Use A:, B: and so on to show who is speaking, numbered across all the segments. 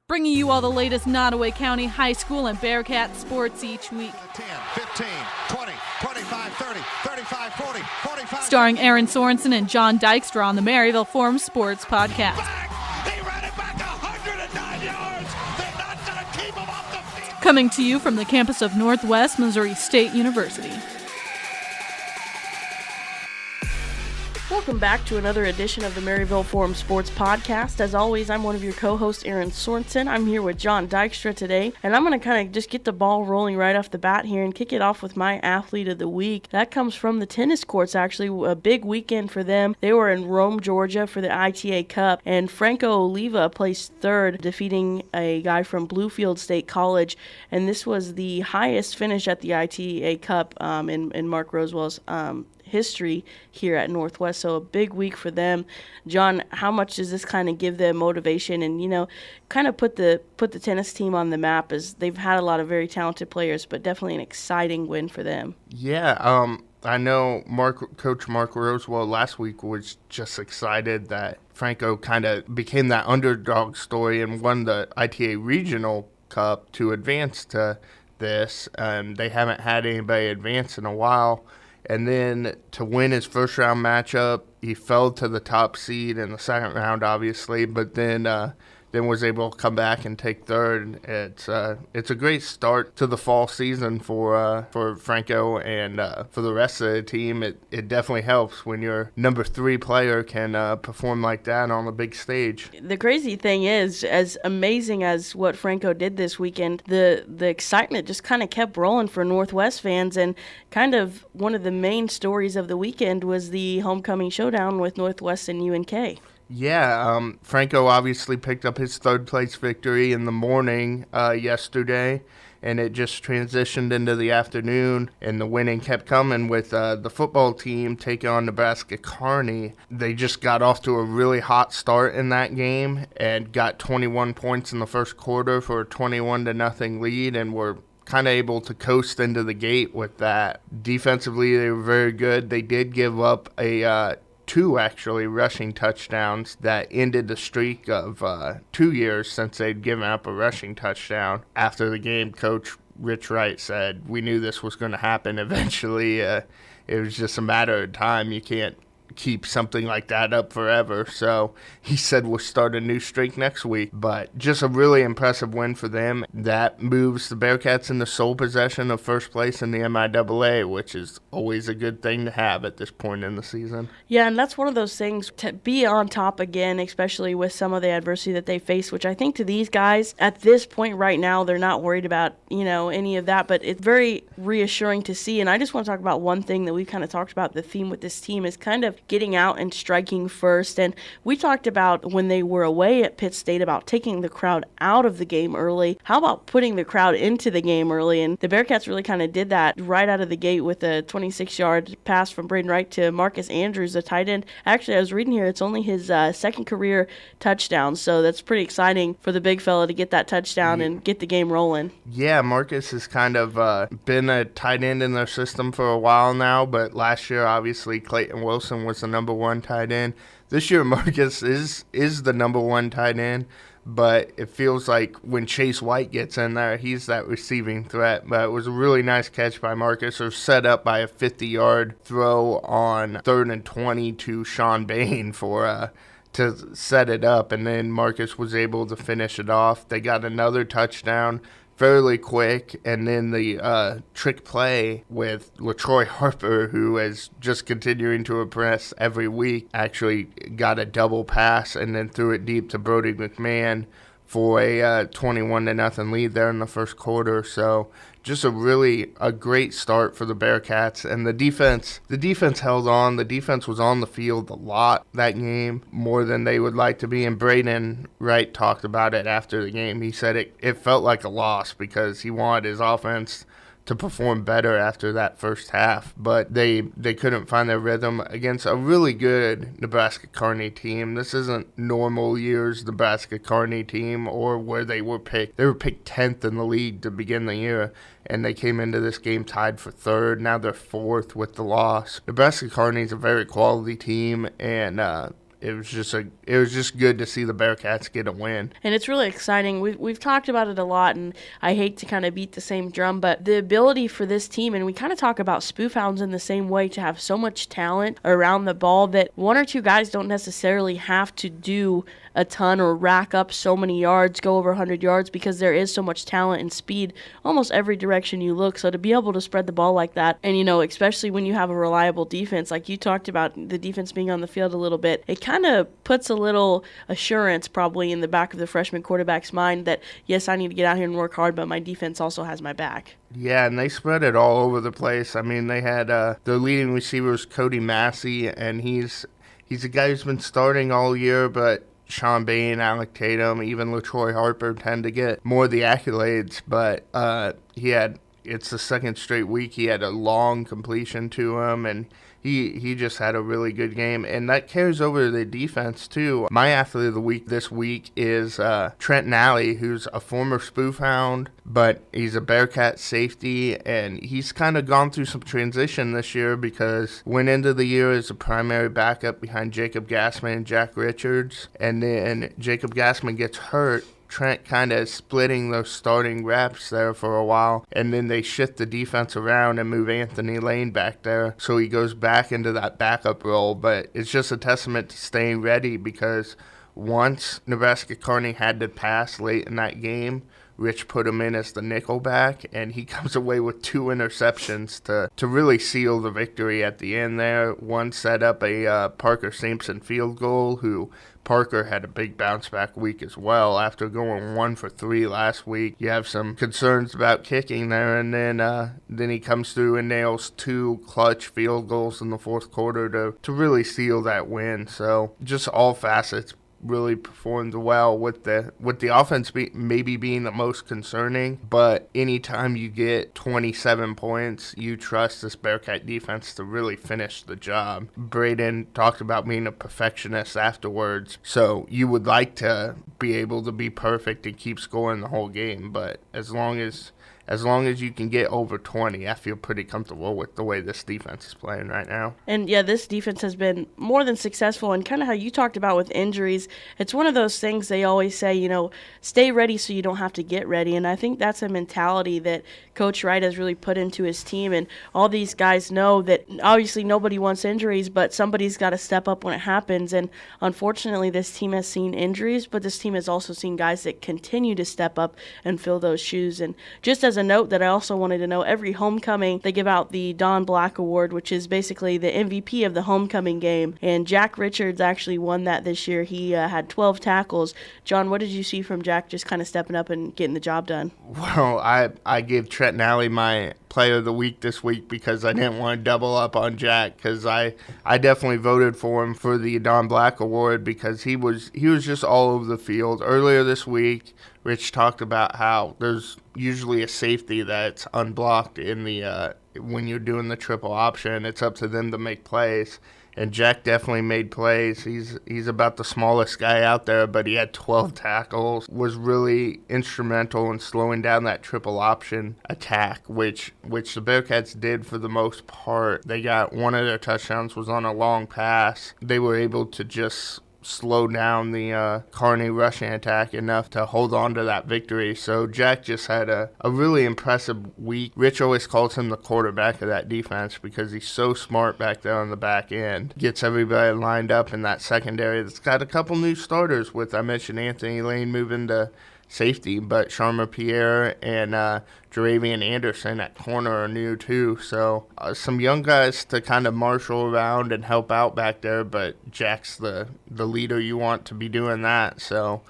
A: bringing you all the latest Nottoway County high school and Bearcat sports each week.
B: 10, 15, 20, 25, 30, 35, 40, 45.
A: Starring Erin Sorensen and John Dykstra on the Maryville Forum Sports Podcast.
B: He ran it back 109 yards. They're not going to keep him off the field.
A: Coming to you from the campus of Northwest Missouri State University.
C: Welcome back to another edition of the Maryville Forum Sports Podcast. As always, I'm one of your co-hosts, Erin Sorensen. I'm here with John Dykstra today, and I'm going to kind of just get the ball rolling right off the bat here and kick it off with my athlete of the week. That comes from the tennis courts, actually, a big weekend for them. They were in Rome, Georgia for the ITA Cup, and Franco Oliva placed third, defeating a guy from Bluefield State College, and this was the highest finish at the ITA Cup in Mark Rosewell's history here at Northwest. So a big week for them. John, how much does this kind of give them motivation and, you know, kind of put the tennis team on the map, as they've had a lot of very talented players, but definitely an exciting win for them?
D: Yeah, I know Coach Mark Rosewell last week was just excited that Franco kind of became that underdog story and won the ITA Regional Cup to advance to this. They haven't had anybody advance in a while. And then to win his first round matchup, he fell to the top seed in the second round, obviously, but then was able to come back and take third. It's a great start to the fall season for Franco and for the rest of the team. It definitely helps when your number 3 player can perform like that on a big stage.
C: The crazy thing is, as amazing as what Franco did this weekend, the excitement just kind of kept rolling for Northwest fans, and kind of one of the main stories of the weekend was the homecoming showdown with Northwest and UNK.
D: Yeah, Franco obviously picked up his third-place victory in the morning yesterday, and it just transitioned into the afternoon, and the winning kept coming with the football team taking on Nebraska Kearney. They just got off to a really hot start in that game and got 21 points in the first quarter for a 21-0 lead, and were kind of able to coast into the gate with that. Defensively, they were very good. They did give up two rushing touchdowns that ended the streak of 2 years since they'd given up a rushing touchdown. After the game, Coach Rich Wright said, "We knew this was going to happen eventually. It was just a matter of time. You can't keep something like that up forever." So he said we'll start a new streak next week. But just a really impressive win for them. That moves the Bearcats in the sole possession of first place in the MIAA, which is always a good thing to have at this point in the season.
C: Yeah, and that's one of those things, to be on top again, especially with some of the adversity that they face, which I think to these guys at this point right now, they're not worried about, any of that, but it's very reassuring to see. And I just want to talk about one thing that we kind of talked about. The theme with this team is kind of getting out and striking first. And we talked about when they were away at Pitt State about taking the crowd out of the game early. How about putting the crowd into the game early? And the Bearcats really kind of did that right out of the gate with a 26-yard pass from Braden Wright to Marcus Andrews, the tight end. Actually, I was reading here, it's only his second career touchdown, so that's pretty exciting for the big fella to get that touchdown and get the game rolling.
D: Yeah, Marcus has kind of been a tight end in their system for a while now, but last year, obviously, Clayton Wilson was the number 1 tight end. This year, Marcus is the number 1 tight end, but it feels like when Chase White gets in there, he's that receiving threat. But it was a really nice catch by Marcus, or set up by a 50-yard throw on 3rd and 20 to Sean Bain to set it up, and then Marcus was able to finish it off. They got another touchdown fairly quick, and then the trick play with LaTroy Harper, who is just continuing to impress every week, actually got a double pass and then threw it deep to Brody McMahon for a 21-0 lead there in the first quarter. So just a great start for the Bearcats. And the defense held on. The defense was on the field a lot that game, more than they would like to be. And Braden Wright talked about it after the game. He said it felt like a loss because he wanted his offense to perform better after that first half, but they couldn't find their rhythm against a really good Nebraska Kearney team. This isn't normal years Nebraska Kearney team, or where they were picked 10th in the league to begin the year, and they came into this game tied for 3rd. Now they're 4th with the loss. Nebraska Kearney is a very quality team, and it was just good to see the Bearcats get a win.
C: And it's really exciting. We've talked about it a lot, and I hate to kind of beat the same drum, but the ability for this team, and we kind of talk about spoofhounds in the same way, to have so much talent around the ball that one or two guys don't necessarily have to do a ton or rack up so many yards, go over 100 yards, because there is so much talent and speed almost every direction you look. So to be able to spread the ball like that, and especially when you have a reliable defense, like you talked about the defense being on the field a little bit, it kind of puts a little assurance probably in the back of the freshman quarterback's mind that, yes, I need to get out here and work hard, but my defense also has my back.
D: Yeah, and they spread it all over the place. I mean, they had their leading receiver was Cody Massey, and he's a guy who's been starting all year, but Sean Bain, Alec Tatum, even LaTroy Harper tend to get more of the accolades, but it's the second straight week he had a long completion to him, and he just had a really good game, and that carries over to the defense too. My athlete of the week this week is Trent Nally, who's a former spoofhound, but he's a Bearcat safety, and he's kind of gone through some transition this year because went into the year as a primary backup behind Jacob Gassman and Jack Richards, and then Jacob Gassman gets hurt. Trent kind of splitting those starting reps there for a while, and then they shift the defense around and move Anthony Lane back there, so he goes back into that backup role. But it's just a testament to staying ready, because once Nebraska Kearney had to pass late in that game, Rich put him in as the nickel back, and he comes away with 2 interceptions to really seal the victory at the end there. One set up a Parker Sampson field goal, who Parker had a big bounce-back week as well. After going 1 for 3 last week, you have some concerns about kicking there, and then he comes through and nails 2 clutch field goals in the fourth quarter to really seal that win. So just all facets really performed well, with the offense maybe being the most concerning. But anytime you get 27 points, you trust this Bearcat defense to really finish the job. Braden talked about being a perfectionist afterwards, so you would like to be able to be perfect and keep scoring the whole game, but as long as you can get over 20, I feel pretty comfortable with the way this defense is playing right now.
C: And yeah, this defense has been more than successful, and kind of how you talked about with injuries, it's one of those things they always say, stay ready so you don't have to get ready. And I think that's a mentality that Coach Wright has really put into his team, and all these guys know that obviously nobody wants injuries, but somebody's got to step up when it happens. And unfortunately, this team has seen injuries, but this team has also seen guys that continue to step up and fill those shoes. And just as a note that I also wanted to know, every homecoming they give out the Don Black Award, which is basically the MVP of the homecoming game, and Jack Richards actually won that this year. He had 12 tackles. John, what did you see from Jack just kind of stepping up and getting the job done?
D: Well, I gave Trent Nally my player of the week this week because I didn't want to double up on Jack, because I definitely voted for him for the Don Black Award because he was just all over the field. Earlier this week, Rich talked about how there's usually a safety that's unblocked in the when you're doing the triple option. It's up to them to make plays. And Jack definitely made plays. He's about the smallest guy out there, but he had 12 tackles, was really instrumental in slowing down that triple option attack, which the Bearcats did for the most part. They got one of their touchdowns was on a long pass. They were able to just slow down the Kearney rushing attack enough to hold on to that victory. So Jack just had a really impressive week. Rich always calls him the quarterback of that defense because he's so smart back there on the back end. Gets everybody lined up in that secondary that's got a couple new starters with, I mentioned Anthony Lane moving to safety, but Sharma Pierre and Jaravian Anderson at corner are new too. So some young guys to kind of marshal around and help out back there, but Jack's the leader you want to be doing that. So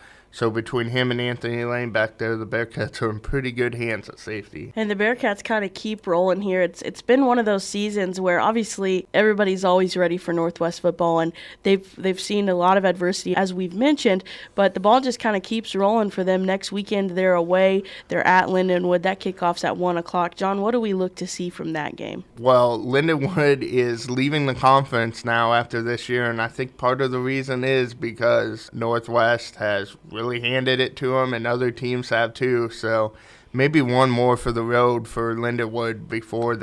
D: between him and Anthony Lane back there, the Bearcats are in pretty good hands at safety.
C: And the Bearcats kind of keep rolling here. It's been one of those seasons where obviously everybody's always ready for Northwest football, and they've seen a lot of adversity, as we've mentioned, but the ball just kind of keeps rolling for them. Next weekend they're away. They're at Lindenwood. That kickoff's at 1 o'clock. John, what do we look to see from that game?
D: Well, Lindenwood is leaving the conference now after this year, and I think part of the reason is because Northwest has really handed it to them, and other teams have too. So maybe one more for the road for Lindenwood before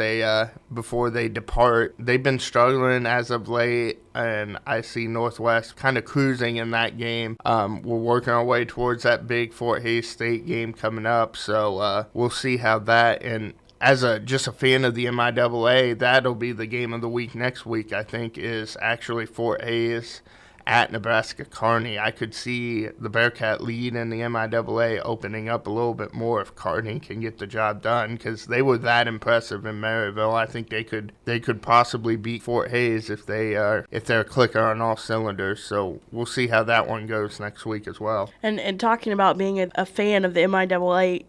D: they depart. They've been struggling as of late, and I see Northwest kind of cruising in that game. We're working our way towards that big Fort Hays State game coming up, so we'll see how that, and as just a fan of the MIAA, that'll be the game of the week next week, I think, is actually Fort Hays at Nebraska Kearney. I could see the Bearcat lead in the MIAA opening up a little bit more if Kearney can get the job done, because they were that impressive in Maryville. I think they could possibly beat Fort Hays if they're clicking on all cylinders. So we'll see how that one goes next week as well.
C: And talking about being a fan of the MIAA,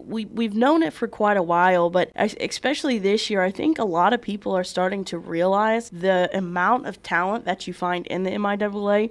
C: we've known it for quite a while, but especially this year, I think a lot of people are starting to realize the amount of talent that you find in the MIAA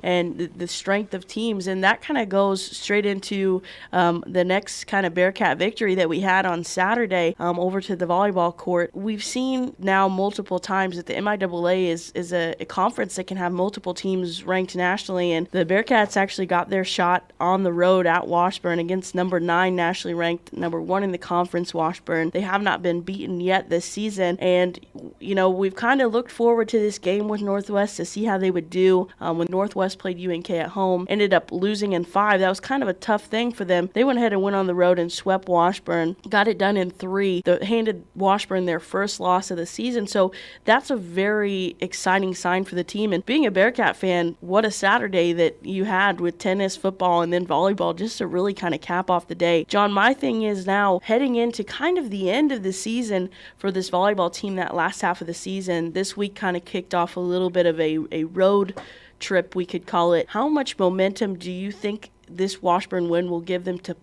C: and the strength of teams, and that kind of goes straight into the next kind of Bearcat victory that we had on Saturday over to the volleyball court. We've seen now multiple times that the MIAA is a conference that can have multiple teams ranked nationally, and the Bearcats actually got their shot on the road at Washburn against number 9 nationally ranked, number 1 in the conference, Washburn. They have not been beaten yet this season, and we've kind of looked forward to this game with Northwest to see how they would do. When Northwest played UNK at home, ended up losing in 5. That was kind of a tough thing for them. They went ahead and went on the road and swept Washburn, got it done in 3. That handed Washburn their first loss of the season. So that's a very exciting sign for the team. And being a Bearcat fan, what a Saturday that you had with tennis, football, and then volleyball, just to really kind of cap off the day. John, my thing is now heading into kind of the end of the season for this volleyball team. That last half of the season, this week kind of kicked off a little bit of a road trip, we could call it. How much momentum do you think this Washburn win will give them to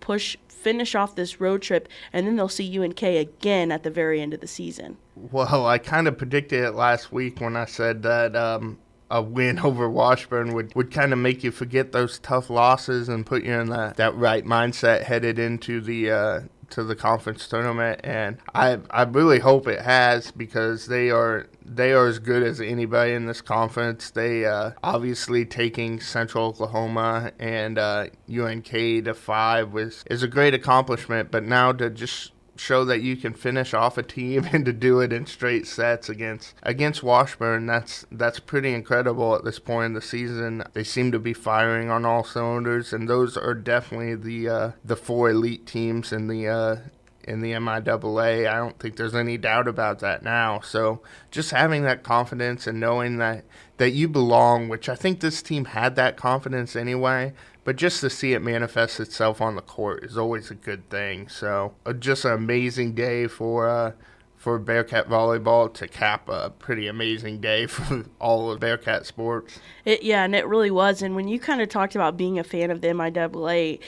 C: finish off this road trip, and then they'll see UNK again at the very end of the season?
D: Well, I kind of predicted it last week when I said that a win over Washburn would kind of make you forget those tough losses and put you in that right mindset headed into to the conference tournament, and I really hope it has, because they are as good as anybody in this conference. They obviously taking Central Oklahoma and UNK to 5 is a great accomplishment, but now to just show that you can finish off a team and to do it in straight sets against Washburn, that's pretty incredible at this point in the season. They seem to be firing on all cylinders, and those are definitely the 4 elite teams in the MIAA. I don't think there's any doubt about that now. So just having that confidence and knowing that you belong, which I think this team had that confidence anyway, but just to see it manifest itself on the court is always a good thing. So just an amazing day for Bearcat volleyball to cap a pretty amazing day for all of Bearcat sports.
C: And it really was. And when you kind of talked about being a fan of the MIAA,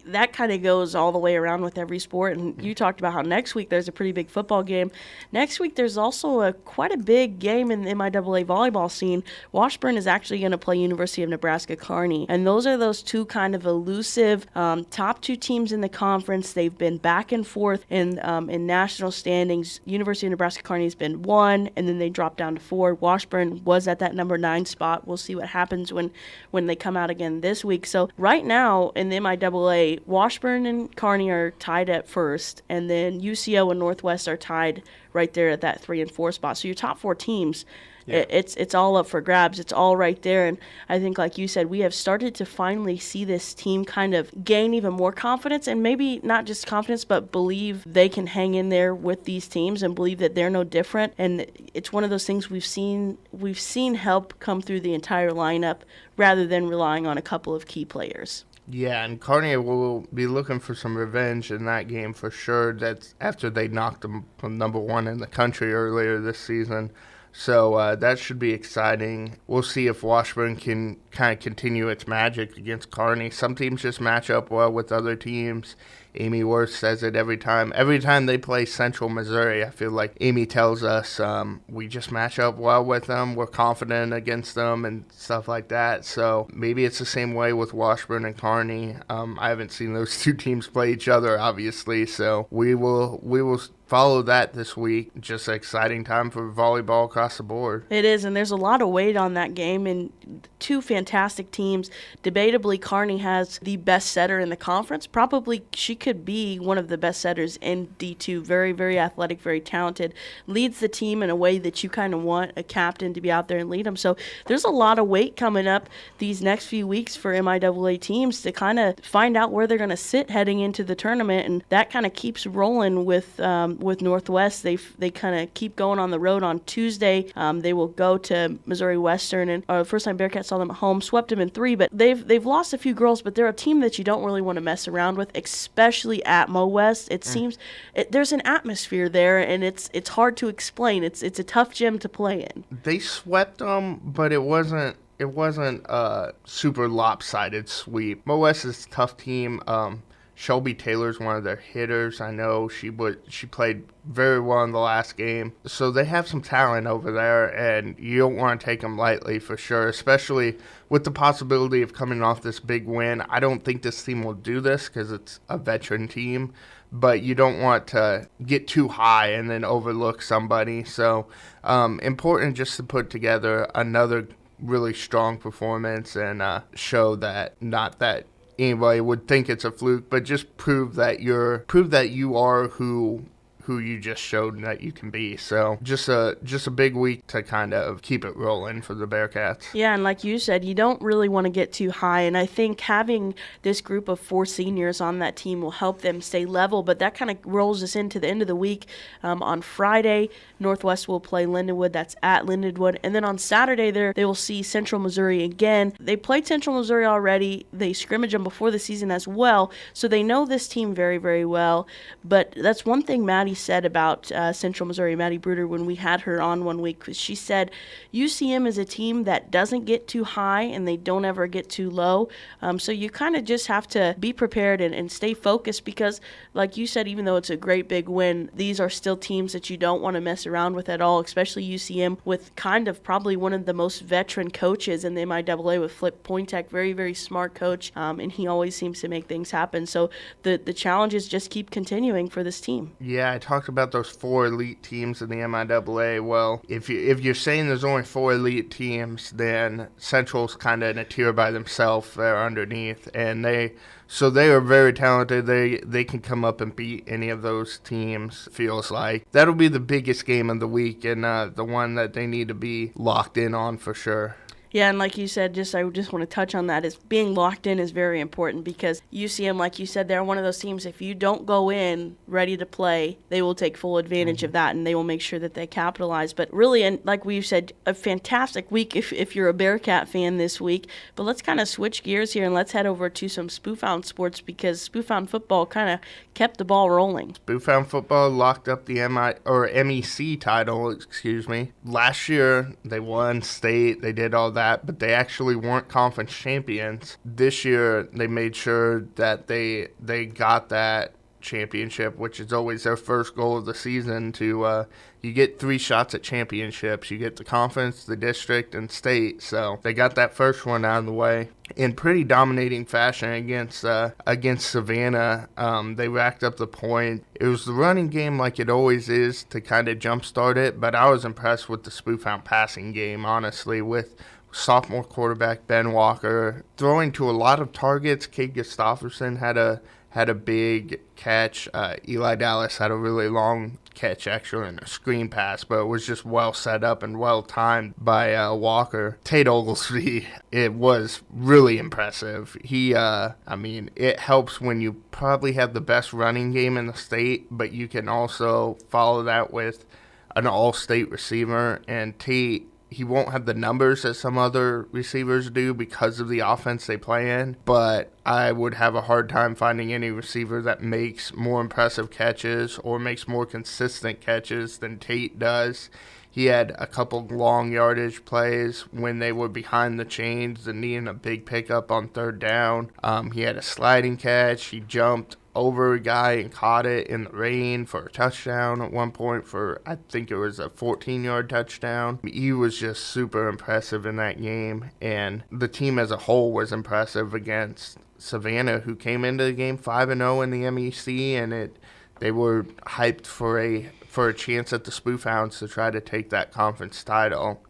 C: that kind of goes all the way around with every sport. And you talked about how next week there's a pretty big football game. Next week there's also quite a big game in the MIAA volleyball scene. Washburn is actually going to play University of Nebraska Kearney. And those are those two kind of elusive top 2 teams in the conference. They've been back and forth in national standings. University of Nebraska Kearney has been 1, and then they dropped down to 4. Washburn was at that number 9 spot. We'll see what happens when they come out again this week. So right now in the MIAA, Washburn and Kearney are tied at first, and then UCO and Northwest are tied right there at that 3 and 4 spot. So your top 4 teams, it's all up for grabs. It's all right there. And I think, like you said, we have started to finally see this team kind of gain even more confidence, and maybe not just confidence, but believe they can hang in there with these teams and believe that they're no different. And it's one of those things we've seen help come through the entire lineup rather than relying on a couple of key players.
D: Yeah, and Kearney will be looking for some revenge in that game for sure. That's after they knocked them from number 1 in the country earlier this season. So that should be exciting. We'll see if Washburn can kind of continue its magic against Kearney. Some teams just match up well with other teams. Amy Worth says it every time. Every time they play Central Missouri, I feel like Amy tells us we just match up well with them. We're confident against them and stuff like that. So maybe it's the same way with Washburn and Kearney. I haven't seen those 2 teams play each other, obviously. So we will follow that this week. Just an exciting time for volleyball across the board.
C: It is, and there's a lot of weight on that game, and two fantastic teams. Debatably, Kearney has the best setter in the conference. Probably she could be one of the best setters in D2. Very, very athletic, very talented. Leads the team in a way that you kind of want a captain to be out there and lead them. So there's a lot of weight coming up these next few weeks for MIAA teams to kind of find out where they're going to sit heading into the tournament, and that kind of keeps rolling with Northwest. They kind of keep going on the road on Tuesday. They will go to Missouri Western, and first time Bearcats saw them at home, swept them in 3, but they've lost a few girls, but they're a team that you don't really want to mess around with, especially at Mo West. It seems there's an atmosphere there, and it's hard to explain. It's a tough gym to play in.
D: They swept them, but it wasn't a super lopsided sweep. Mo West is a tough team. Shelby Taylor's one of their hitters. I know she played very well in the last game. So they have some talent over there, and you don't want to take them lightly for sure, especially with the possibility of coming off this big win. I don't think this team will do this because it's a veteran team, but you don't want to get too high and then overlook somebody. So important just to put together another really strong performance and show that not that anybody would think it's a fluke, but just prove that you are who you just showed that you can be. So just a big week to kind of keep it rolling for the Bearcats.
C: Yeah, and like you said, you don't really want to get too high, and I think having this group of 4 seniors on that team will help them stay level, but that kind of rolls us into the end of the week. On Friday, Northwest will play Lindenwood. That's at Lindenwood. And then on Saturday, they will see Central Missouri again. They played Central Missouri already. They scrimmaged them before the season as well, so they know this team very, very well. But that's one thing Maddie said about Central Missouri, Maddie Bruder, when we had her on one week. She said UCM is a team that doesn't get too high and they don't ever get too low. So you kind of just have to be prepared and stay focused because, like you said, even though it's a great big win, these are still teams that you don't want to mess around with at all, especially UCM with kind of probably one of the most veteran coaches in the MIAA with Flip Pointek. Very, very smart coach, and he always seems to make things happen. So the challenges just keep continuing for this team.
D: Yeah, I talked about those 4 elite teams in the MIAA. Well, if you're saying there's only 4 elite teams, then Central's kind of in a tier by themselves there underneath, and they are very talented. They can come up and beat any of those teams, feels like. That'll be the biggest game of the week and the one that they need to be locked in on for sure.
C: Yeah, and like you said, I just want to touch on that, is being locked in is very important because UCM, like you said, they're one of those teams, if you don't go in ready to play, they will take full advantage of that, and they will make sure that they capitalize. But really, and like we've said, a fantastic week if you're a Bearcat fan this week. But let's kind of switch gears here, and let's head over to some spoofhound sports because spoofhound football kind of kept the ball rolling.
D: Spoofhound football locked up the MEC title, Last year, they won state, they did all that, but they actually weren't conference champions. This year, they made sure that they got that championship, which is always their first goal of the season. You get 3 shots at championships. You get the conference, the district, and state. So they got that first one out of the way in pretty dominating fashion against Savannah. They racked up the point. It was the running game like it always is to kind of jumpstart it, but I was impressed with the spoofhound passing game, honestly, with sophomore quarterback Ben Walker throwing to a lot of targets. Cade Gustafson had a big catch. Eli Dallas had a really long catch, actually, in a screen pass, but it was just well set up and well timed by Walker. Tate Oglesby, it was really impressive. It helps when you probably have the best running game in the state, but you can also follow that with an all-state receiver, and Tate, he won't have the numbers that some other receivers do because of the offense they play in, but I would have a hard time finding any receiver that makes more impressive catches or makes more consistent catches than Tate does. He had a couple long yardage plays when they were behind the chains and needing a big pickup on 3rd down. He had a sliding catch. He jumped over a guy and caught it in the rain for a touchdown at one point for, I think it was a 14-yard touchdown. He was just super impressive in that game, and the team as a whole was impressive against Savannah, who came into the game 5-0 in the MEC, and they were hyped for a chance at the Spoofhounds to try to take that conference title.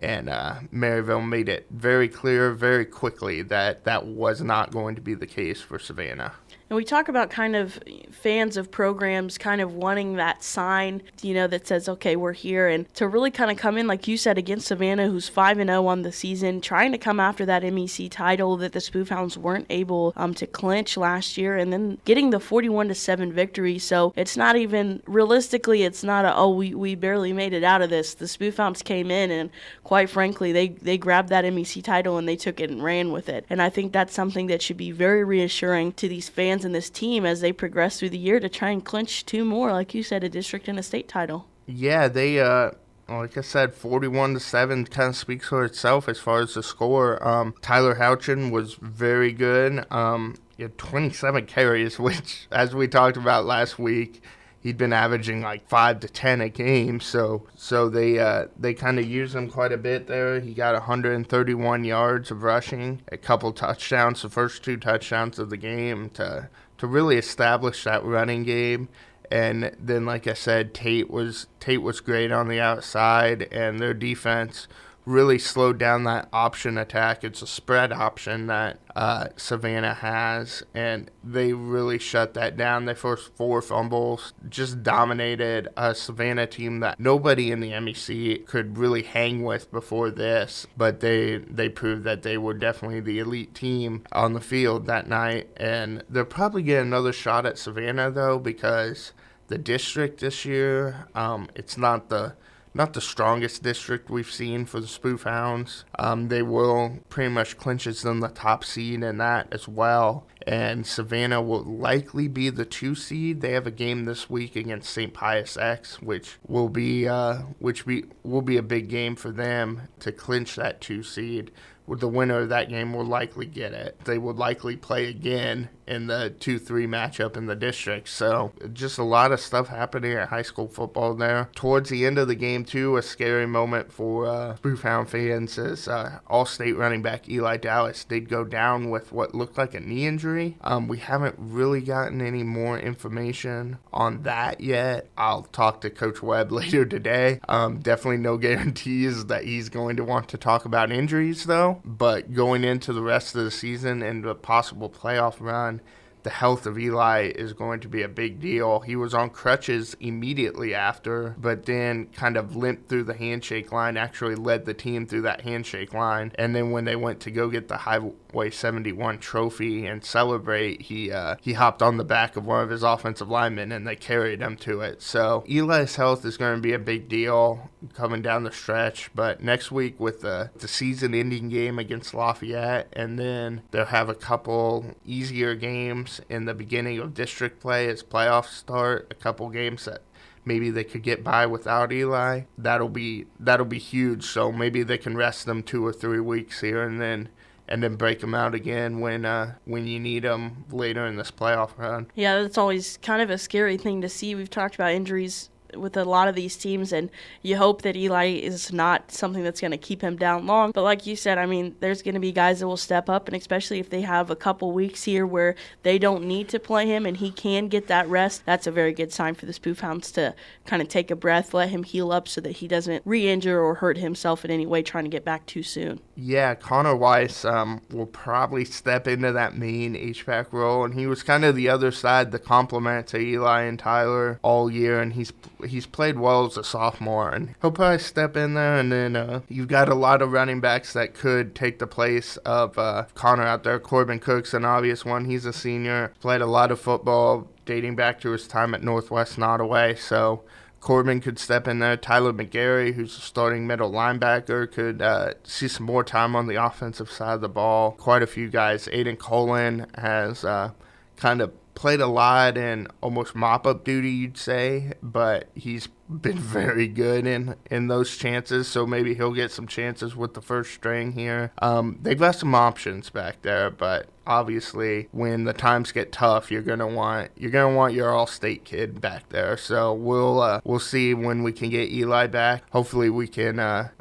D: And Maryville made it very clear very quickly that that was not going to be the case for Savannah.
C: And we talk about kind of fans of programs kind of wanting that sign, that says, okay, we're here. And to really kind of come in, like you said, against Savannah, who's 5-0 on the season, trying to come after that MEC title that the Spoofhounds weren't able to clinch last year, and then getting the 41-7 victory. So it's not even, realistically, it's not we barely made it out of this. The Spoofhounds came in, and quite frankly, they grabbed that MEC title and they took it and ran with it. And I think that's something that should be very reassuring to these fans and this team as they progress through the year to try and clinch 2 more, like you said, a district and a state title.
D: Yeah, they like I said, 41-7 kind of speaks for itself as far as the score. Tyler Houchin was very good. He had 27 carries, which, as we talked about last week, he'd been averaging like 5 to 10 a game, so they kind of used him quite a bit there. He got 131 yards of rushing, a couple touchdowns, the first 2 touchdowns of the game to really establish that running game. And then, like I said, Tate was great on the outside, and their defense really slowed down that option attack. It's a spread option that Savannah has, and they really shut that down. They forced 4 fumbles, just dominated a Savannah team that nobody in the MEC could really hang with before this, but they proved that they were definitely the elite team on the field that night, and they'll probably get another shot at Savannah, though, because the district this year, it's not the strongest district we've seen for the Spoofhounds. They will pretty much clinch as them the top seed in that as well. And Savannah will likely be the 2 seed. They have a game this week against St. Pius X, which will be a big game for them to clinch that 2 seed. The winner of that game will likely get it. They would likely play again in the 2-3 matchup in the district. So just a lot of stuff happening at high school football there. Towards the end of the game, too, a scary moment for Spoofhound fans is All-State running back Eli Dallas did go down with what looked like a knee injury. We haven't really gotten any more information on that yet. I'll talk to Coach Webb later today. Definitely no guarantees that he's going to want to talk about injuries, though. But going into the rest of the season and a possible playoff run, the health of Eli is going to be a big deal. He was on crutches immediately after, but then kind of limped through the handshake line, actually led the team through that handshake line. And then when they went to go get the Highway 71 trophy and celebrate, he hopped on the back of one of his offensive linemen and they carried him to it. So Eli's health is going to be a big deal coming down the stretch. But next week with the season-ending game against Lafayette, and then they'll have a couple easier games in the beginning of district play as playoffs start, a couple games that maybe they could get by without Eli. That'll be huge. So maybe they can rest them 2 or 3 weeks here and then break them out again when you need them later in this playoff run.
C: Yeah, that's always kind of a scary thing to see. We've talked about injuries with a lot of these teams, and you hope that Eli is not something that's going to keep him down long. But like you said, I mean, there's going to be guys that will step up, and especially if they have a couple weeks here where they don't need to play him and he can get that rest, that's a very good sign for the Spoofhounds to kind of take a breath, let him heal up so that he doesn't re-injure or hurt himself in any way trying to get back too soon.
D: Yeah, Connor Weiss will probably step into that main H-back role, and he was kind of the other side, the complement to Eli and Tyler all year, and he's played well as a sophomore, and he'll probably step in there. And then you've got a lot of running backs that could take the place of Connor out there. Corbin Cook's an obvious one. He's a senior, played a lot of football dating back to his time at Northwest Nottoway, so Corbin could step in there. Tyler McGarry, who's a starting middle linebacker, could see some more time on the offensive side of the ball. Quite a few guys. Aiden Colin has kind of played a lot in almost mop-up duty, you'd say, but he's been very good in those chances, so maybe he'll get some chances with the first string here. They've got some options back there, but obviously when the times get tough, you're gonna want your all-state kid back there. So we'll see when we can get Eli back. Hopefully we can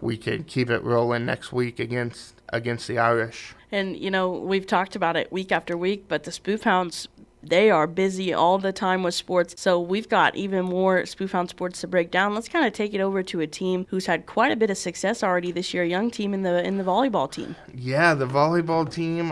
D: keep it rolling next week against the Irish.
C: And we've talked about it week after week, but the Spoofhounds, they are busy all the time with sports. So we've got even more Spoofhound sports to break down. Let's kind of take it over to a team who's had quite a bit of success already this year, a young team in the volleyball team.
D: Yeah, the volleyball team,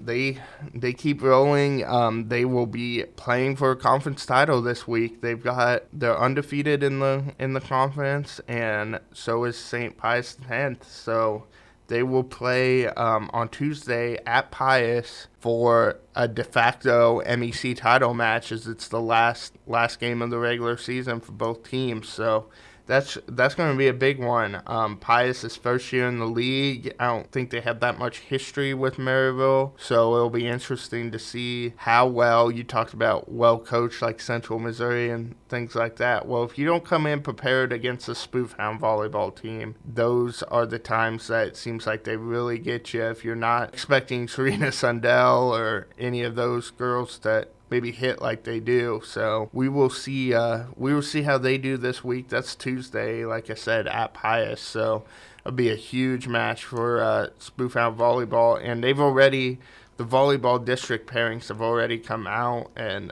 D: they keep rolling. They will be playing for a conference title this week. They're undefeated in the conference, and so is St. Pius X. So they will play on Tuesday at Pius for a de facto MEC title match, as it's the last game of the regular season for both teams. So that's going to be a big one. Pius is first year in the league. I don't think they have that much history with Maryville, so it'll be interesting to see how well, you talked about well-coached like Central Missouri and things like that. Well, if you don't come in prepared against a Spoofhound volleyball team, those are the times that it seems like they really get you. If you're not expecting Serena Sundell or any of those girls that maybe hit like they do. So we will see how they do this week. That's Tuesday, like I said, at Pius. So it'll be a huge match for Spoofhound volleyball. And the volleyball district pairings have already come out, and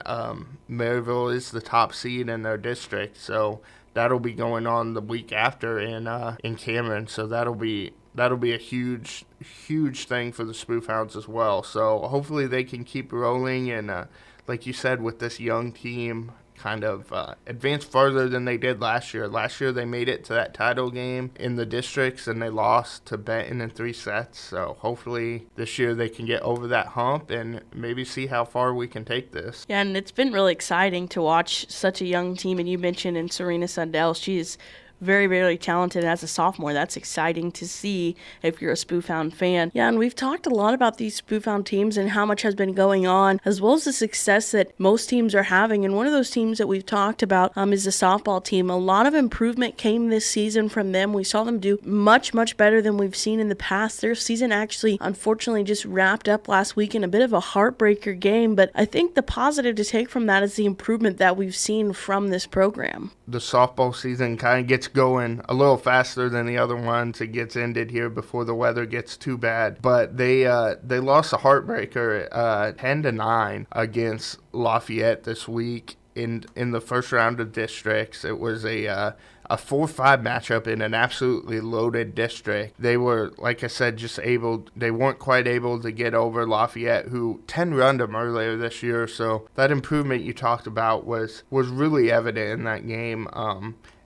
D: Maryville is the top seed in their district. So that'll be going on the week after in Cameron. So that'll be a huge thing for the Spoofhounds as well. So hopefully they can keep rolling and like you said, with this young team, kind of advance farther than they did last year. Last year they made it to that title game in the districts, and they lost to Benton in 3 sets. So hopefully this year they can get over that hump and maybe see how far we can take this.
C: Yeah, and it's been really exciting to watch such a young team. And you mentioned in Serena Sundell, she is very, very talented as a sophomore. That's exciting to see if you're a Spoofhound fan. Yeah, and we've talked a lot about these Spoofhound teams and how much has been going on, as well as the success that most teams are having. And one of those teams that we've talked about is the softball team. A lot of improvement came this season from them. We saw them do much, much better than we've seen in the past. Their season actually, unfortunately, just wrapped up last week in a bit of a heartbreaker game. But I think the positive to take from that is the improvement that we've seen from this program.
D: The softball season kind of gets going a little faster than the other ones. It gets ended here before the weather gets too bad. But they lost a heartbreaker 10-9 against Lafayette this week in the first round of districts. It was a 4-5 matchup in an absolutely loaded district. They were, like I said, they weren't quite able to get over Lafayette, who 10-run them earlier this year. So that improvement you talked about was really evident in that game.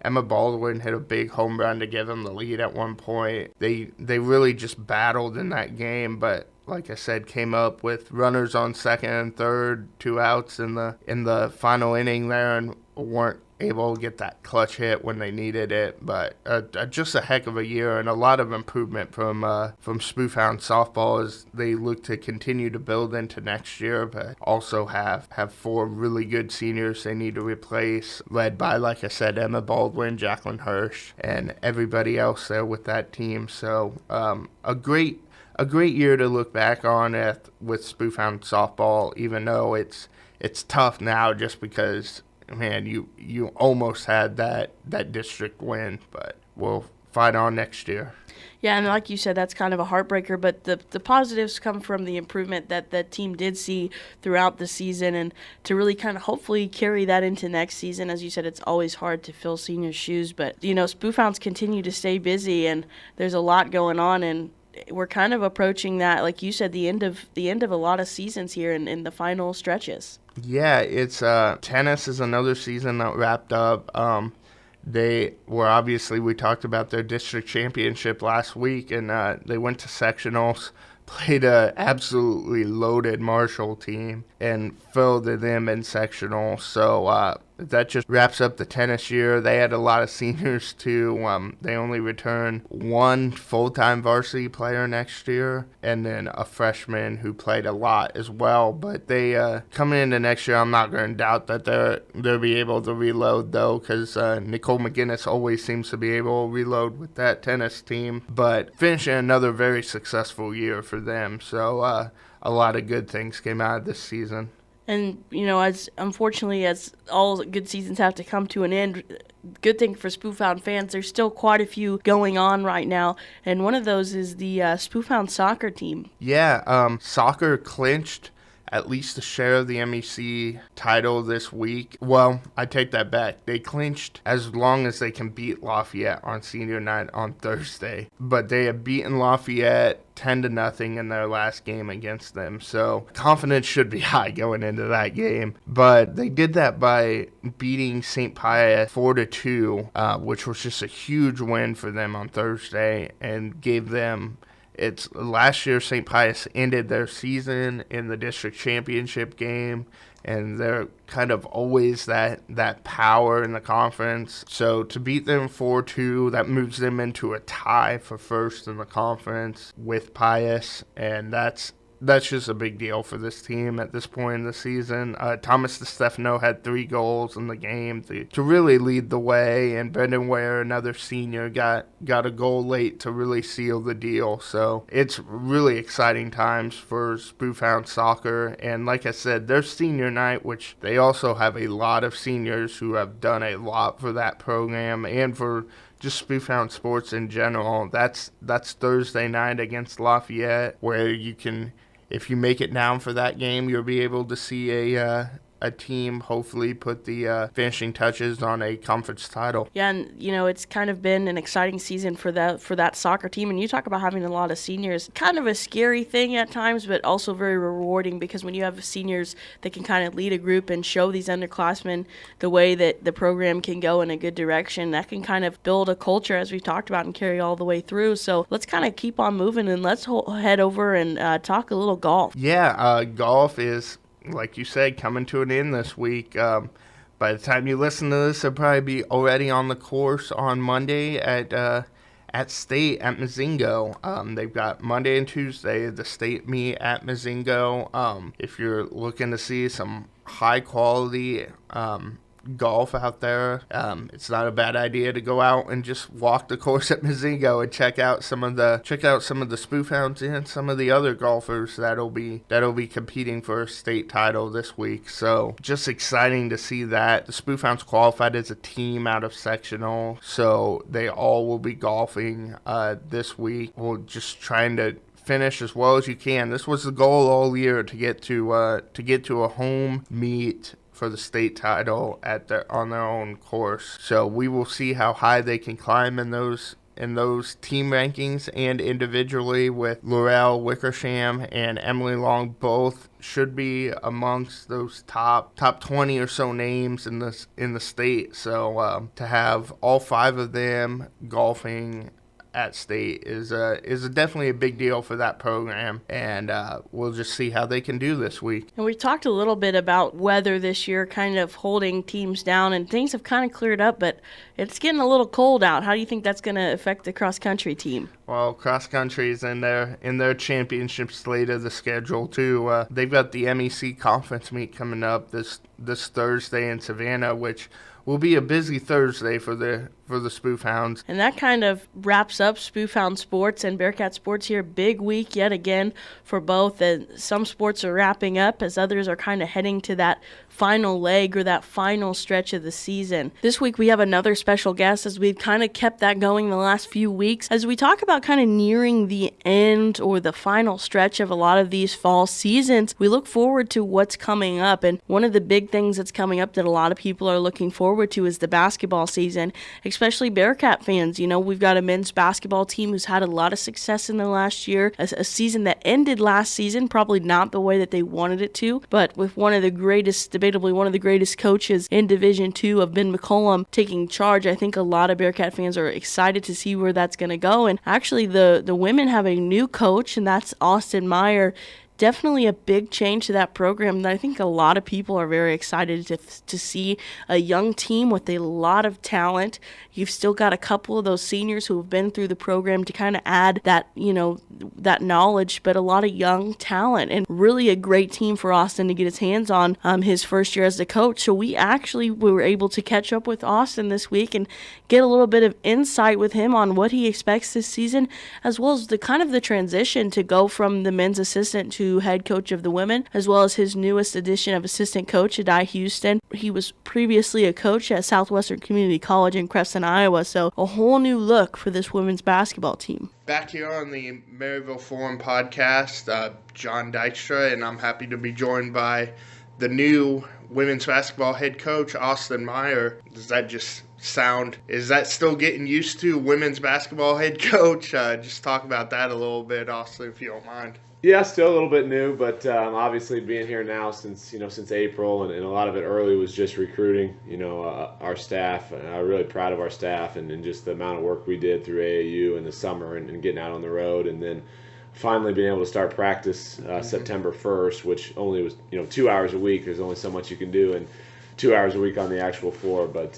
D: Emma Baldwin hit a big home run to give them the lead at one point. They really just battled in that game, but like I said, came up with runners on second and third, 2 outs in the final inning there, and weren't able to get that clutch hit when they needed it. But just a heck of a year, and a lot of improvement from Spoofhound softball as they look to continue to build into next year, but also have 4 really good seniors they need to replace, led by, like I said, Emma Baldwin, Jacqueline Hirsch, and everybody else there with that team. So a great year to look back on with Spoofhound softball, even though it's tough now just because, man, you almost had that district win, but we'll fight on next year.
C: Yeah, and like you said, that's kind of a heartbreaker, but the positives come from the improvement that the team did see throughout the season, and to really kind of hopefully carry that into next season. As you said, it's always hard to fill senior shoes, but, Spoofhounds continue to stay busy, and there's a lot going on, and we're kind of approaching that, like you said, the end of a lot of seasons here in the final stretches.
D: Yeah, it's tennis is another season that wrapped up. They were obviously, we talked about their district championship last week, and they went to sectionals, played a absolutely loaded Marshall team, and filled them in sectionals. So that just wraps up the tennis year. They had a lot of seniors too. They only return 1 full-time varsity player next year, and then a freshman who played a lot as well. But they coming into next year, I'm not going to doubt that they'll be able to reload though, because Nicole McGinnis always seems to be able to reload with that tennis team. But finishing another very successful year for them. So a lot of good things came out of this season.
C: And, as unfortunately as all good seasons have to come to an end, good thing for Spoofhound fans, there's still quite a few going on right now. And one of those is the Spoofhound soccer team.
D: Yeah, soccer clinched at least a share of the MEC title this week. Well, I take that back. They clinched as long as they can beat Lafayette on senior night on Thursday. But they have beaten Lafayette 10-0 in their last game against them. So confidence should be high going into that game. But they did that by beating St. Pius 4-2, which was just a huge win for them on Thursday, and gave them last year St. Pius ended their season in the district championship game, and they're kind of always that power in the conference. So to beat them 4-2, that moves them into a tie for first in the conference with Pius, and that's just a big deal for this team at this point in the season. Thomas DeStefano had 3 goals in the game to really lead the way, and Brendan Ware, another senior, got a goal late to really seal the deal. So it's really exciting times for Spoofhound soccer. And like I said, their senior night, which they also have a lot of seniors who have done a lot for that program and for just Spoofhound sports in general. That's Thursday night against Lafayette, where you can, if you make it down for that game, you'll be able to see a team hopefully put the finishing touches on a conference title.
C: Yeah, and it's kind of been an exciting season for that soccer team. And you talk about having a lot of seniors, kind of a scary thing at times, but also very rewarding, because when you have seniors that can kind of lead a group and show these underclassmen the way that the program can go in a good direction, that can kind of build a culture, as we've talked about, and carry all the way through. So let's kind of keep on moving, and let's head over and talk a little golf.
D: Yeah, golf is, like you said, coming to an end this week. By the time you listen to this, they'll probably be already on the course on Monday at State at Mazingo. They've got Monday and Tuesday the State meet at Mazingo. If you're looking to see some high quality golf out there, it's not a bad idea to go out and just walk the course at Mazingo and check out some of the Spoofhounds and some of the other golfers that'll be competing for a state title this week. So just exciting to see that. The Spoofhounds qualified as a team out of sectional, so they all will be golfing this week. We're just trying to finish as well as you can. This was the goal all year, to get to a home meet for the state title on their own course. So we will see how high they can climb in those team rankings, and individually with Laurel Wickersham and Emily Long, both should be amongst those top 20 or so names in the state. So to have all 5 of them golfing at State is definitely a big deal for that program, and we'll just see how they can do this week.
C: And we talked a little bit about weather this year, kind of holding teams down, and things have kind of cleared up, but it's getting a little cold out. How do you think that's going to affect the cross-country team?
D: Well, cross-country is in their championship slate of the schedule, too. They've got the MEC conference meet coming up this Thursday in Savannah, which will be a busy Thursday for the Spoofhounds.
C: And that kind of wraps up Spoofhound sports and Bearcat sports here. Big week yet again for both. And some sports are wrapping up as others are kind of heading to that final leg or that final stretch of the season. This week we have another special guest, as we've kind of kept that going the last few weeks, as we talk about kind of nearing the end or the final stretch of a lot of these fall seasons. We look forward to what's coming up, and one of the big things that's coming up that a lot of people are looking forward to is the basketball season, especially Bearcat fans. We've got a men's basketball team who's had a lot of success in the last year, a season that ended last season probably not the way that they wanted it to, but with debatably one of the greatest coaches in Division II of Ben McCollum taking charge. I think a lot of Bearcat fans are excited to see where that's going to go. And actually the women have a new coach, and that's Austin Meyer. Definitely a big change to that program, and I think a lot of people are very excited to see a young team with a lot of talent. You've still got a couple of those seniors who have been through the program to kind of add that, that knowledge, but a lot of young talent, and really a great team for Austin to get his hands on his first year as the coach. So we were able to catch up with Austin this week and get a little bit of insight with him on what he expects this season, as well as the transition to go from the men's assistant to NWMSU head coach of the women, as well as his newest addition of assistant coach, Adai Houston. He was previously a coach at Southwestern Community College in Creston, Iowa, so a whole new look for this women's basketball team.
D: Back here on the Maryville Forum podcast, John Dykstra, and I'm happy to be joined by the new women's basketball head coach, Austin Meyer. Does that just sound, is that still getting used to women's basketball head coach? Just talk about that a little bit, Austin, if you don't mind.
E: Yeah, still a little bit new, but obviously being here now since April, and a lot of it early was just recruiting, our staff. I'm really proud of our staff and just the amount of work we did through AAU in the summer and getting out on the road, and then finally being able to start practice September 1st, which only was 2 hours a week. There's only so much you can do in 2 hours a week on the actual floor. But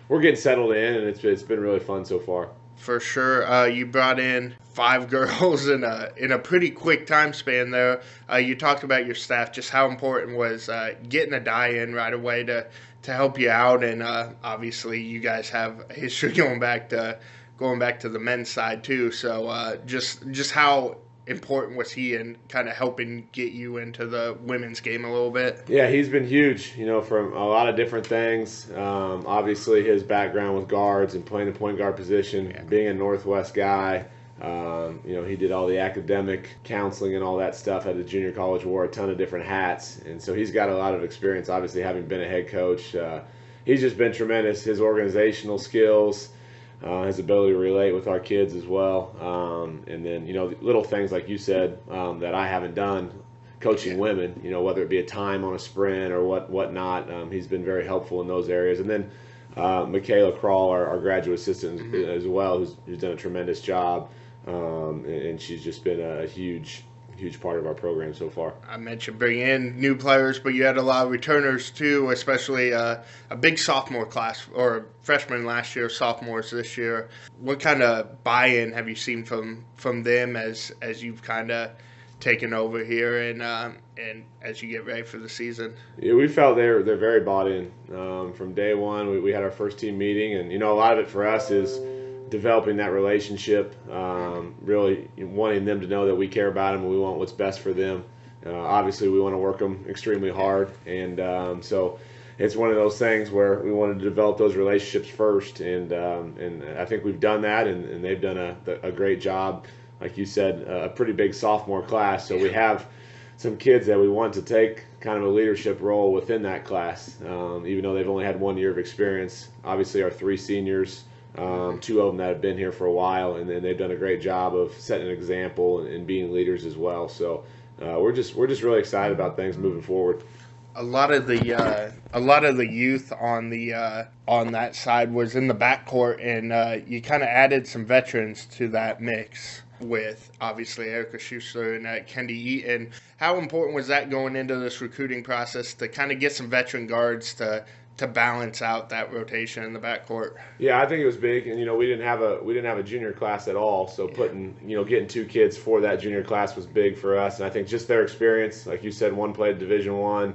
E: we're getting settled in, and it's been really fun so far.
D: For sure. You brought in 5 girls in a pretty quick time span there. You talked about your staff, just how important was getting a die in right away to help you out, and obviously you guys have a history going back to the men's side too. So just how important was he in kind of helping get you into the women's game a little bit?
E: Yeah, he's been huge, from a lot of different things. Obviously his background with guards and playing the point guard position, being a Northwest guy. He did all the academic counseling and all that stuff at the junior college, wore a ton of different hats. And so he's got a lot of experience, obviously having been a head coach. He's just been tremendous. His organizational skills, his ability to relate with our kids as well. And then, little things like you said that I haven't done, coaching women, whether it be a time on a sprint or whatnot. He's been very helpful in those areas. And then Michaela Crawl, our graduate assistant as well, who's done a tremendous job. And she's just been a huge part of our program so far.
D: I mentioned bringing in new players, but you had a lot of returners too, especially a big sophomore class, or freshmen last year, sophomores this year. What kind of buy-in have you seen from them as you've kind of taken over here and as you get ready for the season?
E: Yeah, we felt they're very bought in. From day one, we had our first team meeting, and a lot of it for us is developing that relationship, really wanting them to know that we care about them and we want what's best for them. Obviously, we want to work them extremely hard, and so it's one of those things where we wanted to develop those relationships first, and I think we've done that, and they've done a great job. Like you said, a pretty big sophomore class, so we have some kids that we want to take kind of a leadership role within that class, even though they've only had 1 year of experience. Obviously, our 3 seniors, 2 of them that have been here for a while, and then they've done a great job of setting an example and being leaders as well. So we're just really excited about things moving forward.
D: A lot of the youth on that side was in the backcourt, and you kind of added some veterans to that mix with obviously Erica Schuster and Kendi Eaton. How important was that going into this recruiting process to kind of get some veteran guards to balance out that rotation in the backcourt?
E: Yeah, I think it was big, and we didn't have a junior class at all, so getting 2 kids for that junior class was big for us, and I think just their experience, like you said, one played Division I,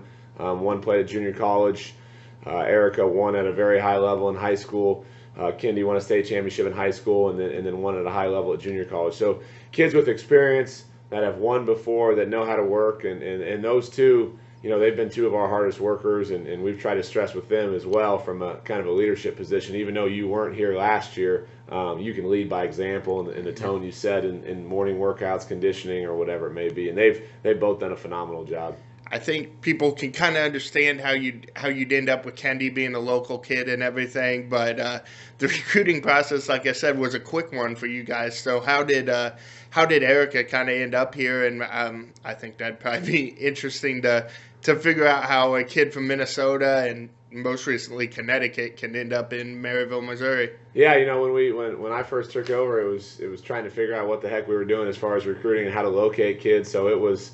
E: one played at junior college. Erica won at a very high level in high school. Kendi won a state championship in high school, and then won at a high level at junior college. So kids with experience that have won before, that know how to work, and those two, they've been 2 of our hardest workers, and we've tried to stress with them as well from a kind of a leadership position. Even though you weren't here last year, you can lead by example in the tone you set in morning workouts, conditioning, or whatever it may be. And they've both done a phenomenal job.
D: I think people can kind of understand how you'd end up with Kendi being a local kid and everything, but the recruiting process, like I said, was a quick one for you guys. So how did Erica kind of end up here? And I think that'd probably be interesting to figure out how a kid from Minnesota and most recently Connecticut can end up in Maryville, Missouri.
E: Yeah, when I first took over, it was trying to figure out what the heck we were doing as far as recruiting and how to locate kids. So it was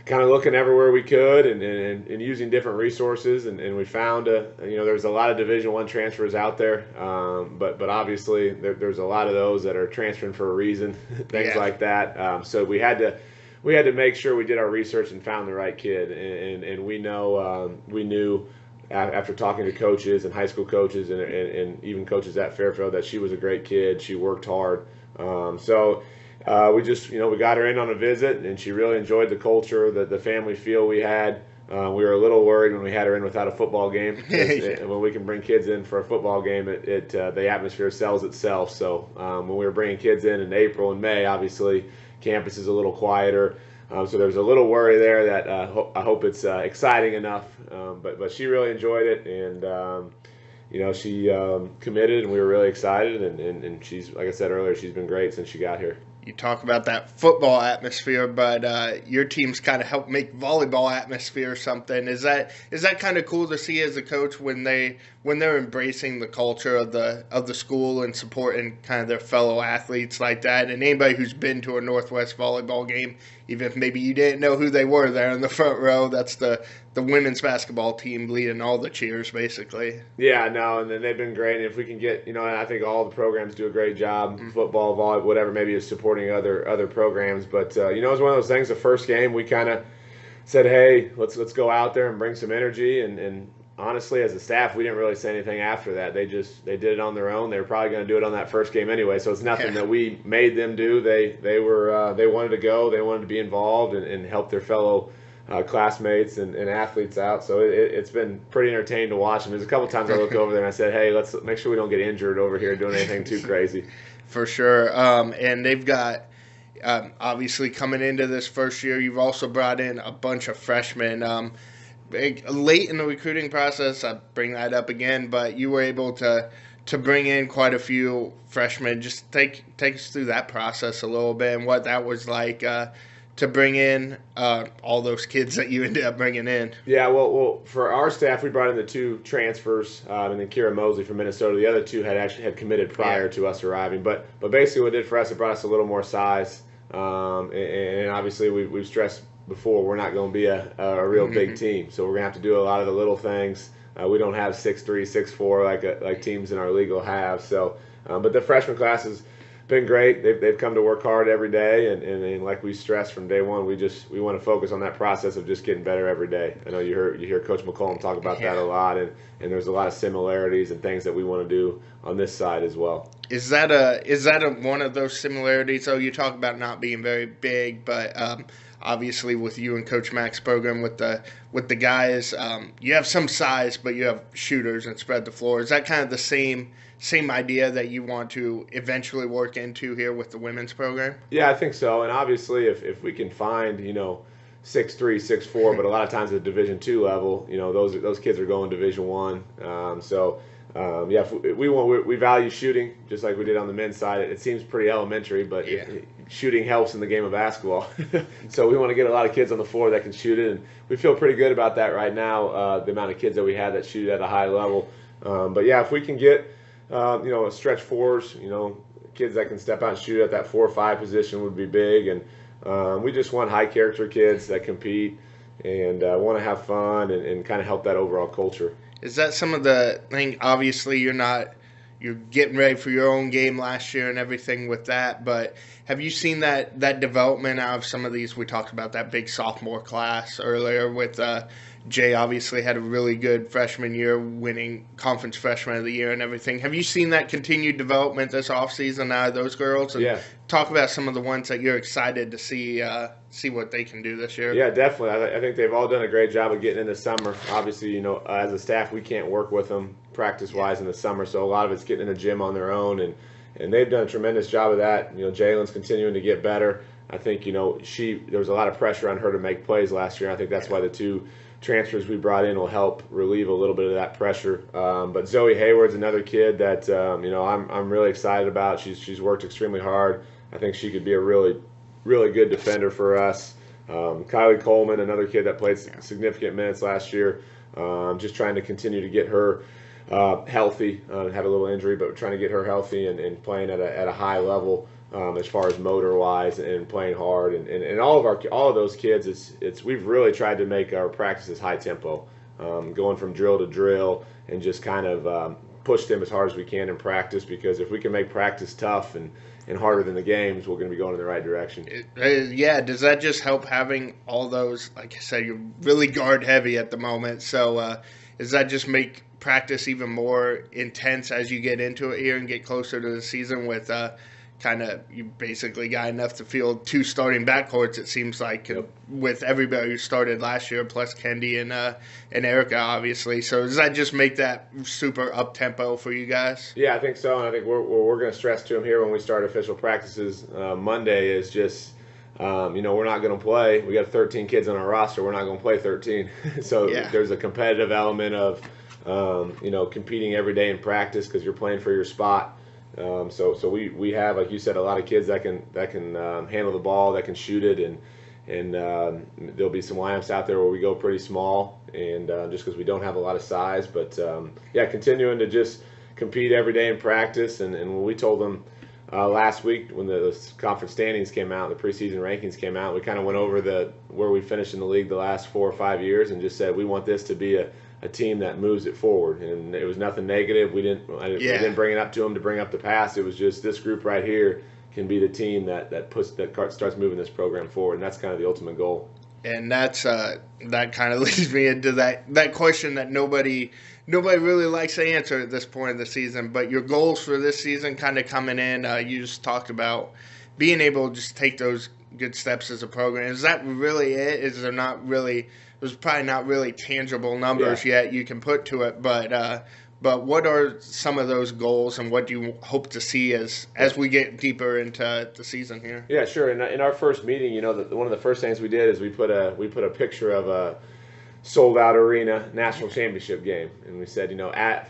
E: kind of looking everywhere we could and using different resources, and we found there's a lot of Division I transfers out there, but obviously there's a lot of those that are transferring for a reason, things like that. So we had to make sure we did our research and found the right kid, and we knew after talking to coaches and high school coaches and even coaches at Fairfield that she was a great kid. She worked hard. So we got her in on a visit, and she really enjoyed the culture, the family feel we had. We were a little worried when we had her in without a football game. When we can bring kids in for a football game, the atmosphere sells itself. So when we were bringing kids in April and May, obviously campus is a little quieter. So there's a little worry there that I hope it's exciting enough. But she really enjoyed it, and she committed, and we were really excited. And she's, like I said earlier, she's been great since she got here.
F: You talk about that football atmosphere, but your team's kind of helped make volleyball atmosphere or something. Is that kind of cool to see as a coach when they're embracing the culture of the school and supporting kind of their fellow athletes like that? And anybody who's been to a Northwest volleyball game, even if maybe you didn't know who they were there in the front row, that's the women's basketball team leading all the cheers, basically.
E: Yeah, no, and then they've been great. And if we can get, and I think all the programs do a great job, football, volleyball, whatever, maybe is supporting other programs. But, it was one of those things, the first game, we kind of said, hey, let's go out there and bring some energy. And honestly, as a staff, we didn't really say anything after that. They did it on their own. They were probably going to do it on that first game anyway. So it's nothing that we made them do. They wanted to go. They wanted to be involved and help their fellow classmates and athletes out. So it's been pretty entertaining to watch. And there's a couple times I looked over there and I said, hey, let's make sure we don't get injured over here doing anything too crazy.
F: For sure. And they've got, obviously coming into this first year, you've also brought in a bunch of freshmen. Late in the recruiting process, I bring that up again, but you were able to bring in quite a few freshmen. Just take us through that process a little bit and what that was like to bring in all those kids that you ended up bringing in.
E: Yeah, well, for our staff, we brought in the 2 transfers, and then Kira Mosley from Minnesota. The other 2 had committed prior to us arriving. But basically what it did for us, it brought us a little more size. And obviously we've stressed before, we're not going to be a real big team. So we're going to have to do a lot of the little things. We don't have 6'3", 6'4", like teams in our league will have. So, but the freshman class has been great. They've come to work hard every day, and like we stressed from day one, we want to focus on that process of just getting better every day. I know you hear Coach McCollum talk about that a lot, and there's a lot of similarities and things that we want to do on this side as well.
F: Is that one of those similarities? So you talk about not being very big, but obviously with you and Coach Mack's program with the guys, you have some size, but you have shooters and spread the floor. Is that kind of the same idea that you want to eventually work into here with the women's program? Yeah,
E: I think so. And obviously if we can find, 6'3", 6'4", but a lot of times at Division II level, those kids are going Division I. We value shooting just like we did on the men's side. It seems pretty elementary, but shooting helps in the game of basketball. So we want to get a lot of kids on the floor that can shoot it, and we feel pretty good about that right now, the amount of kids that we have that shoot at a high level. If we can get a stretch fours, kids that can step out and shoot at that 4 or 5 position would be big. And we just want high character kids that compete and want to have fun and kind of help that overall culture.
F: Is that some of the thing? Obviously, you're getting ready for your own game last year and everything with that, but have you seen that development out of some of these? We talked about that big sophomore class earlier with Jay obviously had a really good freshman year, winning Conference Freshman of the Year and everything. Have you seen that continued development this offseason out of those girls? And talk about some of the ones that you're excited to see what they can do this year.
E: Yeah, definitely. I think they've all done a great job of getting in the summer. Obviously, as a staff, we can't work with them practice-wise in the summer, so a lot of it's getting in the gym on their own, and they've done a tremendous job of that. Jalen's continuing to get better. I think, there was a lot of pressure on her to make plays last year. I think that's why the 2 transfers we brought in will help relieve a little bit of that pressure. But Zoe Hayward's another kid that I'm really excited about. She's worked extremely hard. I think she could be a really, really good defender for us. Kylie Coleman, another kid that played significant minutes last year. Just trying to continue to get her healthy. Had a little injury, but we're trying to get her healthy and playing at a high level. As far as motor wise and playing hard and all of those kids, we've really tried to make our practices high tempo, going from drill to drill and just kind of push them as hard as we can in practice, because if we can make practice tough and harder than the games, we're going to be going in the right direction.
F: Does that just help having all those? Like I said, you're really guard heavy at the moment, so does that just make practice even more intense as you get into it here and get closer to the season with you basically got enough to field 2 starting backcourts, it seems like, with everybody who started last year, plus Kendi and Erica, obviously. So does that just make that super up-tempo for you guys?
E: Yeah, I think so, and I think we're going to stress to them here when we start official practices Monday is just, we're not going to play. We got 13 kids on our roster. We're not going to play 13. So there's a competitive element of, competing every day in practice because you're playing for your spot. So we have, like you said, a lot of kids that can handle the ball, that can shoot it, and there'll be some lineups out there where we go pretty small, and just because we don't have a lot of size, but continuing to just compete every day in practice, and when we told them last week when the conference standings came out, the preseason rankings came out, we kind of went over where we finished in the league the last 4 or 5 years, and just said we want this to be a team that moves it forward, and it was nothing negative. We didn't bring it up to them to bring up the past. It was just this group right here can be the team that starts moving this program forward, and that's kind of the ultimate goal.
F: And that's that kind of leads me into that question that nobody really likes to answer at this point of the season. But your goals for this season, kind of coming in, you just talked about being able to just take those good steps as a program. Is that really it? Is there not really? There's probably not really tangible numbers yet you can put to it, but what are some of those goals, and what do you hope to see as we get deeper into the season here? Yeah,
E: sure. In our first meeting, one of the first things we did is we put a picture of a sold-out arena national championship game, and we said,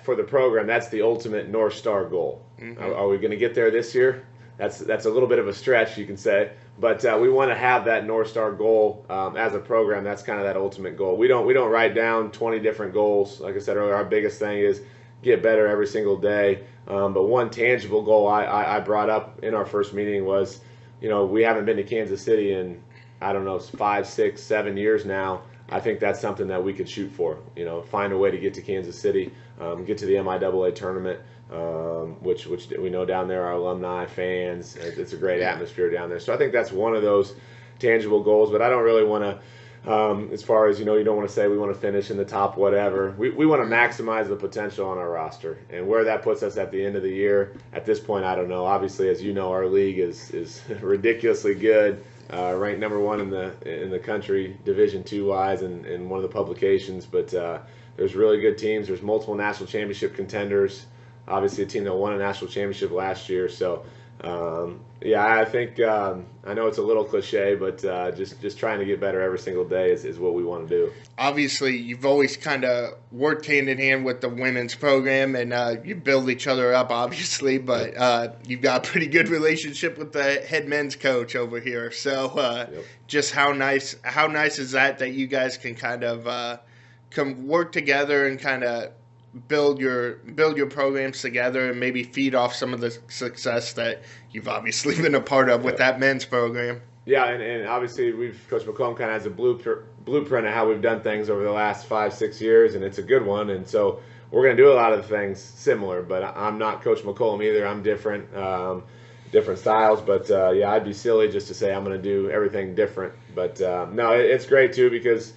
E: for the program, that's the ultimate North Star goal. Mm-hmm. Are we going to get there this year? That's a little bit of a stretch, you can say. But we want to have that North Star goal as a program. That's kind of that ultimate goal. We don't write down 20 different goals. Like I said earlier, our biggest thing is get better every single day. But one tangible goal I brought up in our first meeting was, we haven't been to Kansas City in, 5, 6, 7 years now. I think that's something that we could shoot for. Find a way to get to Kansas City, get to the MIAA tournament. Which we know down there are alumni, fans. It's a great atmosphere down there. So I think that's one of those tangible goals. But I don't really want to, as far as, you don't want to say we want to finish in the top whatever. We want to maximize the potential on our roster. And where that puts us at the end of the year, at this point, I don't know. Obviously, as you know, our league is ridiculously good. Ranked number 1 in the country, Division II wise, in one of the publications. But there's really good teams. There's multiple national championship contenders. Obviously, a team that won a national championship last year. So, I think I know it's a little cliche, but just trying to get better every single day is what we want to do.
F: Obviously, you've always kind of worked hand in hand with the women's program, and you build each other up, obviously. But you've got a pretty good relationship with the head men's coach over here. So, just how nice is that you guys can kind of come work together and kind of build your programs together and maybe feed off some of the success that you've obviously been a part of with that men's program.
E: Yeah, and obviously Coach McCollum kind of has a blueprint of how we've done things over the last 5-6 years, and it's a good one. And so we're going to do a lot of things similar, but I'm not Coach McCollum either. I'm different styles. But I'd be silly just to say I'm going to do everything different. But no, it's great too because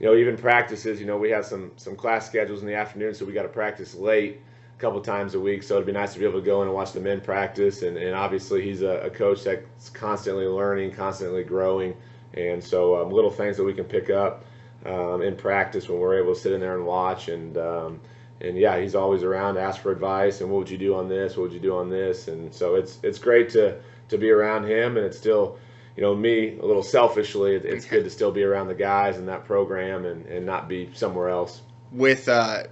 E: even practices, we have some class schedules in the afternoon, so we got to practice late a couple times a week. So it'd be nice to be able to go in and watch the men practice. And obviously he's a coach that's constantly learning, constantly growing. And so little things that we can pick up in practice when we're able to sit in there and watch. And he's always around to ask for advice. And what would you do on this? What would you do on this? And so it's great to be around him, and it's still, me, a little selfishly, it's good to still be around the guys in that program and not be somewhere else.
F: I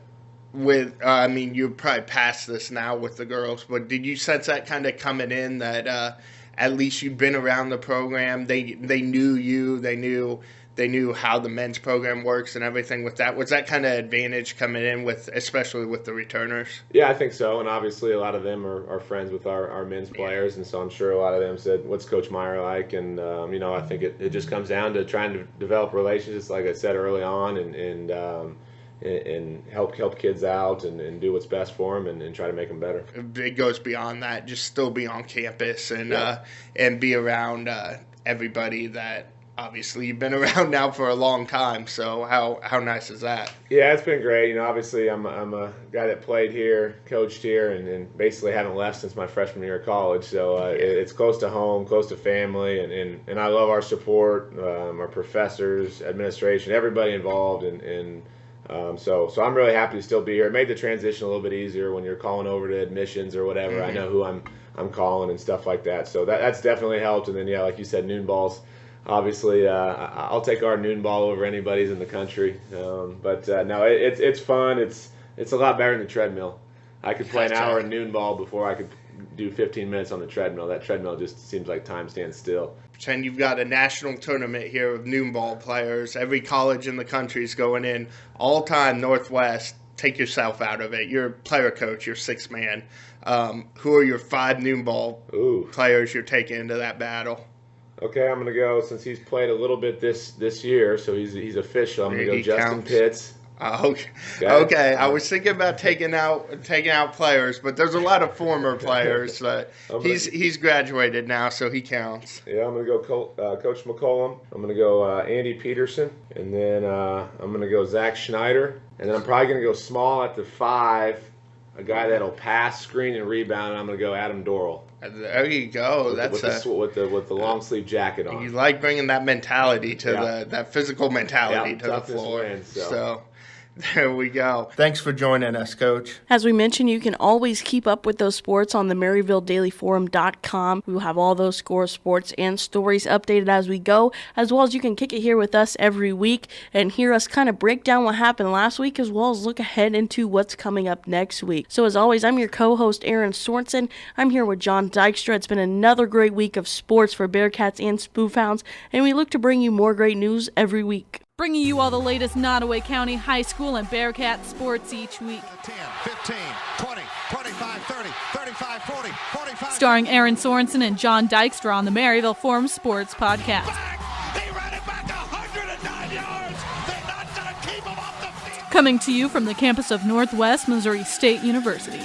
F: mean, you're probably past this now with the girls, but did you sense that kind of coming in that at least you've been around the program? They knew you, they knew how the men's program works and everything with that. Was that kind of advantage coming in especially with the returners?
E: Yeah, I think so. And obviously a lot of them are friends with our men's players. And so I'm sure a lot of them said, what's Coach Meyer like? And, I think it just comes down to trying to develop relationships, like I said early on, and help kids out and do what's best for them and try to make them better.
F: It goes beyond that. Just still be on campus and be around everybody that obviously you've been around now for a long time, so how nice is that?
E: Yeah, it's been great. Obviously I'm a guy that played here, coached here, and basically haven't left since my freshman year of college. So it's close to home, close to family, and I love our support, our professors, administration, everybody involved, so I'm really happy to still be here. It made the transition a little bit easier when you're calling over to admissions or whatever. I know who I'm calling and stuff like that. So that's definitely helped. And then like you said, noon balls. Obviously, I'll take our noon ball over anybody's in the country. No, it's fun. It's a lot better than the treadmill. I could play an hour of noon ball before I could do 15 minutes on the treadmill. That treadmill just seems like time stands still.
F: Pretend you've got a national tournament here of noon ball players. Every college in the country is going in. All-time Northwest, take yourself out of it. You're a player coach. You're sixth man. Who are your 5 noon ball players you're taking into that battle?
E: Okay, I'm going to go, since he's played a little bit this year, so he's official. I'm going to go Justin Pitts.
F: Okay. I was thinking about taking out players, but there's a lot of former players. He's graduated now, so he counts.
E: Yeah, I'm going to go Coach McCollum. I'm going to go Andy Peterson, and then I'm going to go Zach Schneider, and then I'm probably going to go small at the 5, a guy that'll pass, screen, and rebound, and I'm going to go Adam Dorrell.
F: There you go.
E: With the long sleeve jacket on.
F: You like bringing that mentality to that physical mentality to the floor.
E: Wins,
F: so there we go.
D: Thanks for joining us, Coach.
C: As we mentioned, you can always keep up with those sports on the MaryvilleDailyForum.com. We will have all those scores, sports, and stories updated as we go, as well as you can kick it here with us every week and hear us kind of break down what happened last week, as well as look ahead into what's coming up next week. So as always, I'm your co-host, Erin Sorensen. I'm here with John Dykstra. It's been another great week of sports for Bearcats and Spoofhounds, and we look to bring you more great news every week.
A: Bringing you all the latest Nottoway County high school and Bearcat sports each week.
B: 10, 15, 20, 25, 30, 35, 40, 45.
A: Starring Erin Sorensen and John Dykstra on the Maryville Forum Sports Podcast.
B: He ran it back 109 yards. They're not going to keep him off the field.
A: Coming to you from the campus of Northwest Missouri State University.